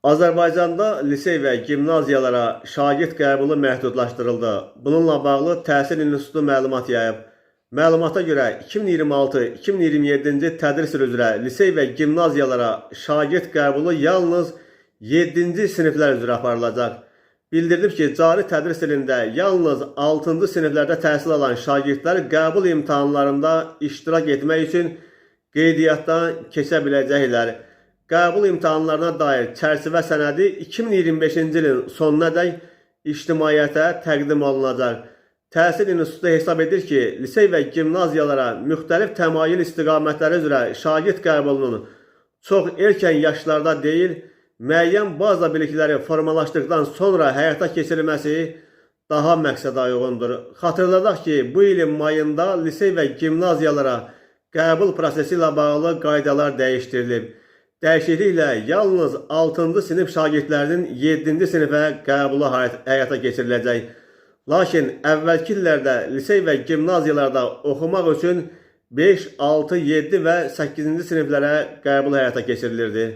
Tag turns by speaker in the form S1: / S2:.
S1: Azərbaycanda lisey və gimnaziyalara şagird qəbulu məhdudlaşdırıldı. Bununla bağlı Təhsil İnstitutu məlumat yayıb. Məlumata görə 2026-2027-ci tədris ili üzrə lisey və gimnaziyalara şagird qəbulu yalnız 7-ci siniflər üzrə aparılacaq. Bildirilib ki, cari tədris ilində yalnız 6-cı siniflərdə təhsil alan şagirdlər qəbul imtahanlarında iştirak etmək üçün qeydiyyatdan keçə biləcəklər. Qəbul imtahanlarına dair çərçivə sənədi 2025-ci ilin sonunadək ictimaiyyətə təqdim olunacaq. Təhsil İnstitutu hesab edir ki, lisey və gimnaziyalara müxtəlif təmayül istiqamətləri üzrə şagird qəbulunun çox erkən yaşlarda deyil, müəyyən baza bilikləri formalaşdıqdan sonra həyata keçirilməsi daha məqsədə uyğundur. Xatırladaq ki, bu ilin mayında lisey və gimnaziyalara qəbul prosesi ilə bağlı qaydalar dəyişdirilib. Dəyişikliklə yalnız 6-cı sinif şagirdlərinin 7-ci sinifə qəbulu həyata keçiriləcək. Lakin əvvəlki illərdə lisey və gimnaziyalarda oxumaq üçün 5, 6, 7 və 8-ci siniflərə qəbul həyata keçirilirdi.